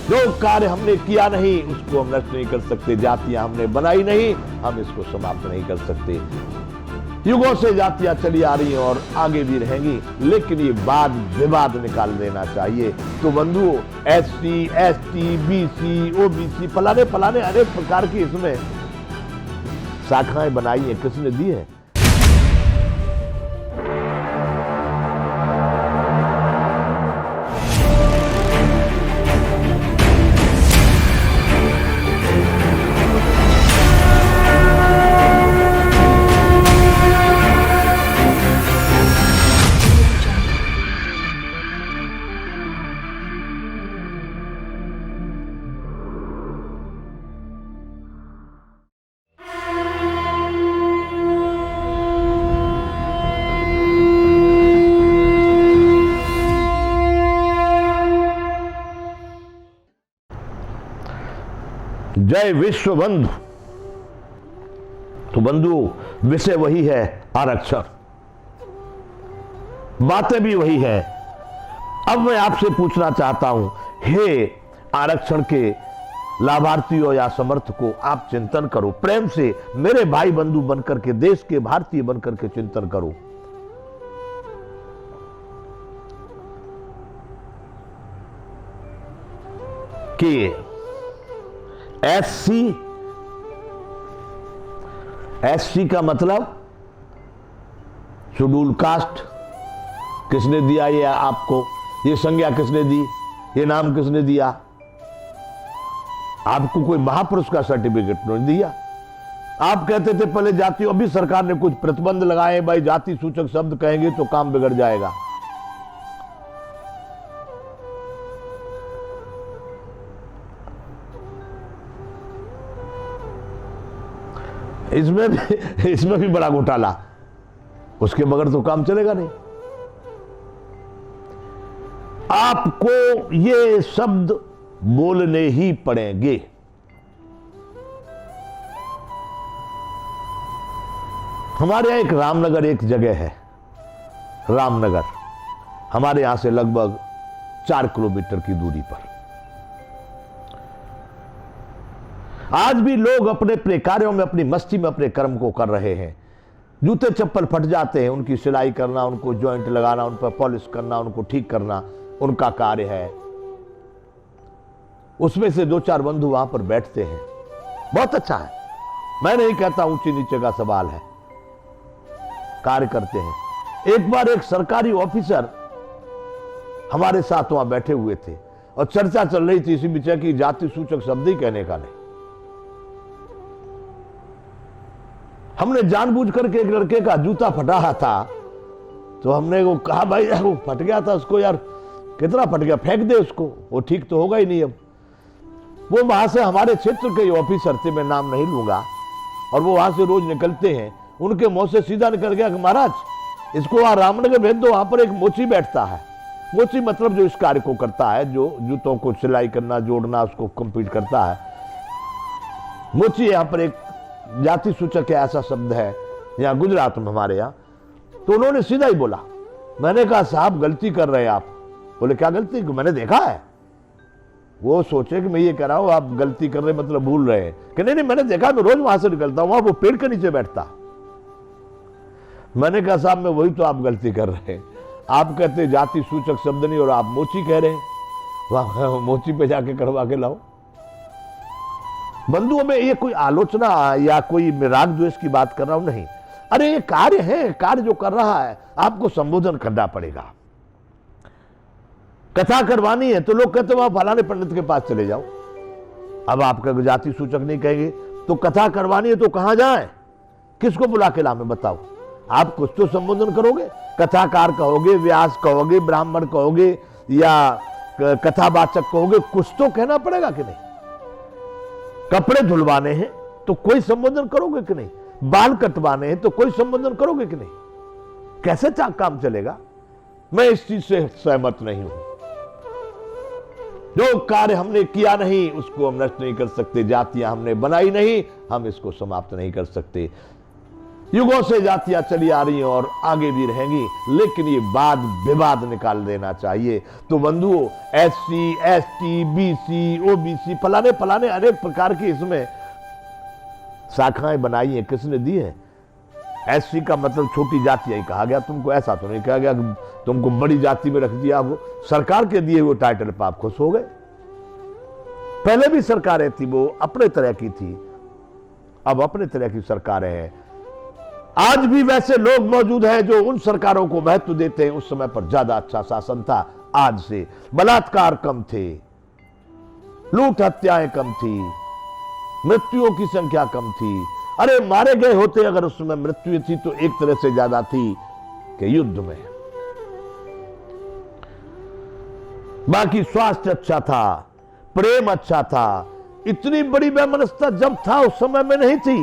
जो कार्य हमने किया नहीं उसको हम नष्ट नहीं कर सकते, जातियां हमने बनाई नहीं, हम इसको समाप्त नहीं कर सकते। युगों से जातियां चली आ रही हैं और आगे भी रहेंगी, लेकिन ये वाद विवाद निकाल देना चाहिए। तो बंधुओं, SC, ST, BC, OBC फलाने फलाने अनेक प्रकार की इसमें शाखाएं बनाई हैं, किसने दी है? जय विश्व बंधु। तो बंधुओं, विषय वही है आरक्षण, बातें भी वही है। अब मैं आपसे पूछना चाहता हूं, हे आरक्षण के लाभार्थियों या समर्थकों, आप चिंतन करो प्रेम से, मेरे भाई बंधु बनकर के, देश के भारतीय बनकर के चिंतन करो कि SC का मतलब शेड्यूल कास्ट किसने दिया? ये आपको ये संज्ञा किसने दी? ये नाम किसने दिया? आपको कोई महापुरुष का सर्टिफिकेट नहीं दिया। आप कहते थे पहले जातियों, अभी सरकार ने कुछ प्रतिबंध लगाए, भाई जाति सूचक शब्द कहेंगे तो काम बिगड़ जाएगा। इसमें भी बड़ा घोटाला, उसके बगैर तो काम चलेगा नहीं। आपको ये शब्द बोलने ही पड़ेंगे। हमारे यहां एक रामनगर एक जगह है, रामनगर हमारे यहां से लगभग 4 किलोमीटर की दूरी पर। आज भी लोग अपने अपने कार्यों में, अपनी मस्ती में अपने कर्म को कर रहे हैं। जूते चप्पल फट जाते हैं, उनकी सिलाई करना, उनको जॉइंट लगाना, उन पर पॉलिश करना, उनको ठीक करना उनका कार्य है। उसमें से 2-4 बंधु वहां पर बैठते हैं, बहुत अच्छा है, मैं नहीं कहता ऊंचे नीचे का सवाल है, कार्य करते हैं। एक बार एक सरकारी ऑफिसर हमारे साथ वहां बैठे हुए थे और चर्चा चल रही थी इसी विषय की, जाति सूचक शब्द ही कहने का नहीं। हमने जानबूझ करके एक लड़के का जूता फटा था, तो हमने वो कहा, भाई यार वो फट गया था, उसको यार कितना फट गया, फेंक दे उसको, वो ठीक तो होगा ही नहीं। अब वो वहां से हमारे क्षेत्र के ऑफिसर थे, मैं नाम नहीं लूंगा, और वो वहां से रोज निकलते हैं, उनके मुंह से सीधा निकल गया कि महाराज इसको वहां रामनगर भेज दो, वहां पर एक मोची बैठता है। मोची मतलब जो इस कार्य को करता है, जो जूतों को सिलाई करना, जोड़ना, उसको कंप्लीट करता है, मोची यहाँ पर एक जाति सूचक है, ऐसा शब्द है यहाँ गुजरात में हमारे यहाँ। तो उन्होंने सीधा ही बोला, मैंने कहा साहब गलती कर रहे हैं आप। बोले क्या गलती? मैंने देखा है। वो सोचे कि मैं ये कह रहा हूं आप गलती कर रहे मतलब भूल रहे हैं, कि नहीं मैंने देखा, मैं रोज वहां से निकलता हूं, वहां वो पेड़ के नीचे बैठता। मैंने कहा साहब मैं वही तो आप गलती कर रहे हैं, आप कहते जाति सूचक शब्द नहीं और आप मोची कह रहे हैं, वहां मोची पे जाके करवा के लाओ। बंधुओं में ये कोई आलोचना या कोई राग द्वेष की बात कर रहा हूं, नहीं। अरे ये कार्य है, कार्य जो कर रहा है आपको संबोधन करना पड़ेगा। कथा करवानी है तो लोग कहते वहां फलाने पंडित के पास चले जाओ। अब आपका जाति सूचक नहीं कहेंगे तो कथा करवानी है तो कहां जाए, किसको बुला के लामे बताओ? आप कुछ तो संबोधन करोगे, कथाकार कहोगे, व्यास कहोगे, ब्राह्मण कहोगे या कथावाचक कहोगे, कुछ तो कहना पड़ेगा कि नहीं? कपड़े धुलवाने हैं तो कोई संबोधन करोगे कि नहीं? बाल कटवाने हैं तो कोई संबोधन करोगे कि नहीं? कैसे काम चलेगा? मैं इस चीज से सहमत नहीं हूं। जो कार्य हमने किया नहीं उसको हम नष्ट नहीं कर सकते, जातियां हमने बनाई नहीं, हम इसको समाप्त नहीं कर सकते। युगों से जातियां चली आ रही हैं और आगे भी रहेंगी, लेकिन ये वाद विवाद निकाल देना चाहिए। तो बंधुओं, SC, ST, BC, OBC फलाने फलाने अनेक प्रकार की इसमें शाखाएं बनाई हैं। किसने दी है? SC का मतलब छोटी जाति ही कहा गया तुमको, ऐसा तो नहीं कहा गया कि तुमको बड़ी जाति में रख दिया। वो सरकार के दिए हुए टाइटल पर आप खुश हो गए। पहले भी सरकारें थी, वो अपने तरह की थी, अब अपने तरह की सरकारें हैं। आज भी वैसे लोग मौजूद हैं जो उन सरकारों को महत्व देते हैं। उस समय पर ज्यादा अच्छा शासन था आज से। बलात्कार कम थे, लूट हत्याएं कम थी, मृत्युओं की संख्या कम थी। अरे मारे गए होते अगर उस समय मृत्यु थी तो एक तरह से ज्यादा थी कि युद्ध में। बाकी स्वास्थ्य अच्छा था, प्रेम अच्छा था। इतनी बड़ी वैमनस्यता जब था उस समय में नहीं थी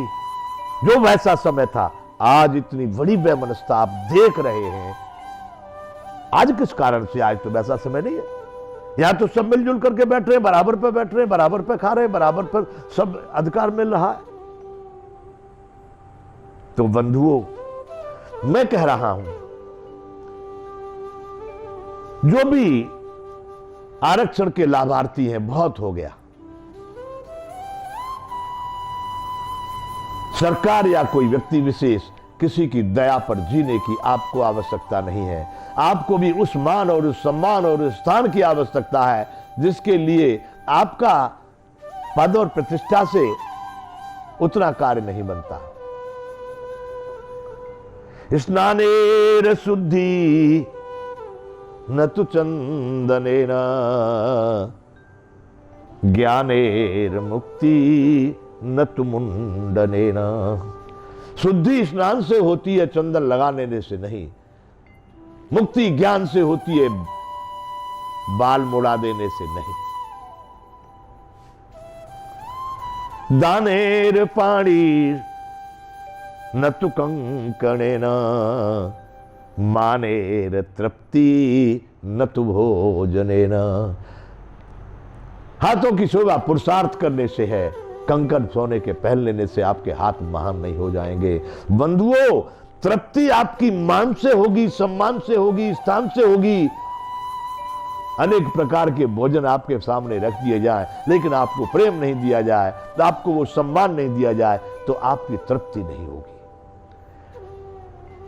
जो वैसा समय था। आज इतनी बड़ी वैमनस्यता आप देख रहे हैं। आज किस कारण से? आज तो वैसा समय नहीं है। यहां तो सब मिलजुल करके बैठ रहे हैं, बराबर पे बैठ रहे हैं, बराबर पे खा रहे हैं, बराबर पर सब अधिकार मिल रहा है। तो बंधुओं, मैं कह रहा हूं, जो भी आरक्षण के लाभार्थी हैं, बहुत हो गया। सरकार या कोई व्यक्ति विशेष किसी की दया पर जीने की आपको आवश्यकता नहीं है। आपको भी उस मान और उस सम्मान और उस स्थान की आवश्यकता है जिसके लिए आपका पद और प्रतिष्ठा से उतना कार्य नहीं बनता। स्नानेर शुद्धि न तु चंदनेन, ज्ञानेर मुक्ति न तु मुंडनेन। शुद्धि स्नान से होती है, चंदन लगाने से नहीं। मुक्ति ज्ञान से होती है, बाल मुड़ा देने से नहीं। दानेर पाणीर न तु कंकणेन, मानेर तृप्ति न तु भोजनेन। हाथों की शोभा पुरुषार्थ करने से है, कंकन सोने के पहन लेने से आपके हाथ महान नहीं हो जाएंगे। बंधुओं, तृप्ति आपकी मान से होगी, सम्मान से होगी, स्थान से होगी। अनेक प्रकार के भोजन आपके सामने रख दिए जाए, लेकिन आपको प्रेम नहीं दिया जाए, तो आपको वो सम्मान नहीं दिया जाए, तो आपकी तृप्ति नहीं होगी।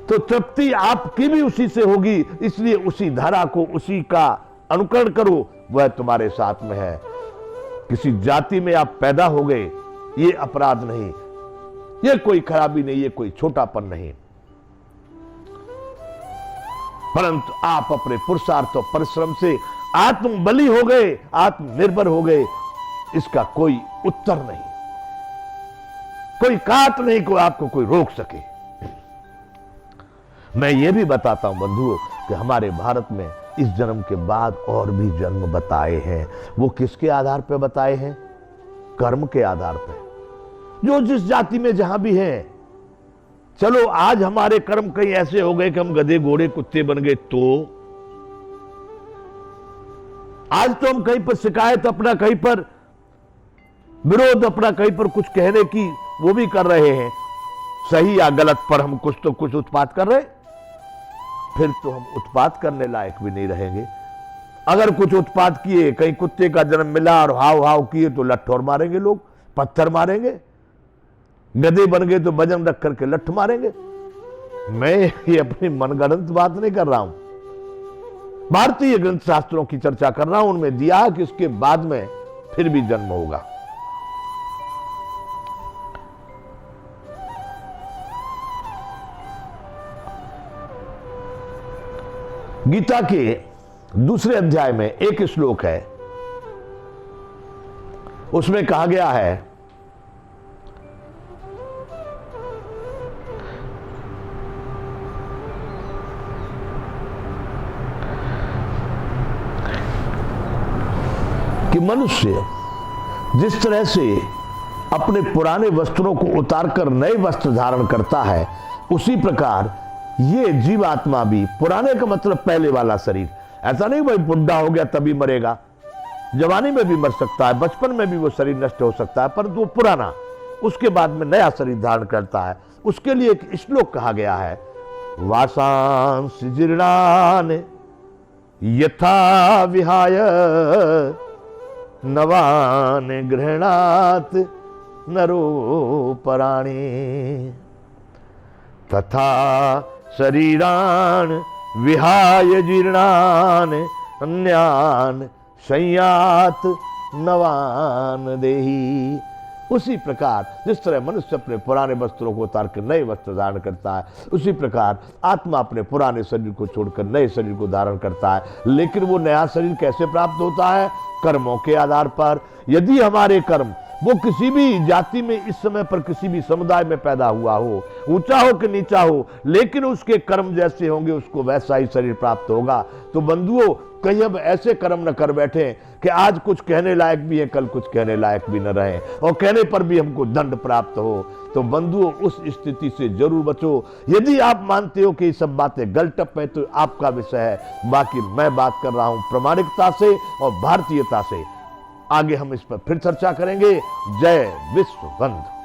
तो तृप्ति आपकी भी उसी से होगी। इसलिए उसी धारा को, उसी का अनुकरण करो, वह तुम्हारे साथ में है। किसी जाति में आप पैदा हो गए, ये अपराध नहीं, ये कोई खराबी नहीं, ये कोई छोटापन नहीं, परंतु आप अपने पुरुषार्थ और परिश्रम से आत्मबली हो गए, आत्मनिर्भर हो गए। इसका कोई उत्तर नहीं, कोई काट नहीं को आपको कोई रोक सके। मैं ये भी बताता हूं बंधुओं कि हमारे भारत में इस जन्म के बाद और भी जन्म बताए हैं। वो किसके आधार पर बताए हैं? कर्म के आधार पर। जो जिस जाति में जहां भी हैं, चलो आज हमारे कर्म कहीं ऐसे हो गए कि हम गधे घोड़े कुत्ते बन गए, तो आज तो हम कहीं पर शिकायत अपना, कहीं पर विरोध अपना, कहीं पर कुछ कहने की वो भी कर रहे हैं। सही या गलत पर हम कुछ तो कुछ उत्पात कर रहे, फिर तो हम उत्पात करने लायक भी नहीं रहेंगे। अगर कुछ उत्पात किए, कहीं कुत्ते का जन्म मिला और हाव हाव किए तो लट्ठोर मारेंगे, लोग पत्थर मारेंगे। गधे बन गए तो वजन रख करके लठ मारेंगे। मैं ये अपनी मनगढ़ंत बात नहीं कर रहा हूं, भारतीय ग्रंथ शास्त्रों की चर्चा कर रहा हूं। उनमें दिया कि उसके बाद में फिर भी जन्म होगा। गीता के दूसरे अध्याय में एक श्लोक है, उसमें कहा गया है कि मनुष्य जिस तरह से अपने पुराने वस्त्रों को उतारकर नए वस्त्र धारण करता है, उसी प्रकार ये जीवात्मा भी, पुराने का मतलब पहले वाला शरीर, ऐसा नहीं भाई बुढ़ा हो गया तभी मरेगा, जवानी में भी मर सकता है, बचपन में भी वो शरीर नष्ट हो सकता है, परंतु वो पुराना, उसके बाद में नया शरीर धारण करता है। उसके लिए एक श्लोक कहा गया है, वासांस जीर्णान यथा विहाय नवान गृहणात नरो पराणे तथा शरीरान विहाय जीर्णान अन्यान संयात नवान देही। उसी प्रकार जिस तरह मनुष्य अपने पुराने वस्त्रों को उतार कर नए वस्त्र धारण करता है, उसी प्रकार आत्मा अपने पुराने शरीर को छोड़कर नए शरीर को धारण करता है। लेकिन वो नया शरीर कैसे प्राप्त होता है? कर्मों के आधार पर। यदि हमारे कर्म, वो किसी भी जाति में, इस समय पर किसी भी समुदाय में पैदा हुआ हो, ऊंचा हो कि नीचा हो, लेकिन उसके कर्म जैसे होंगे उसको वैसा ही शरीर प्राप्त होगा। तो बंधुओं, कहीं हम ऐसे कर्म न कर बैठे कि आज कुछ कहने लायक भी है, कल कुछ कहने लायक भी न रहे, और कहने पर भी हमको दंड प्राप्त हो। तो बंधुओं, उस स्थिति से जरूर बचो। यदि आप मानते हो कि ये सब बातें गलटप है तो आपका विषय है, बाकी मैं बात कर रहा हूं प्रामाणिकता से और भारतीयता से। आगे हम इस पर फिर चर्चा करेंगे। जय विश्व बंधु।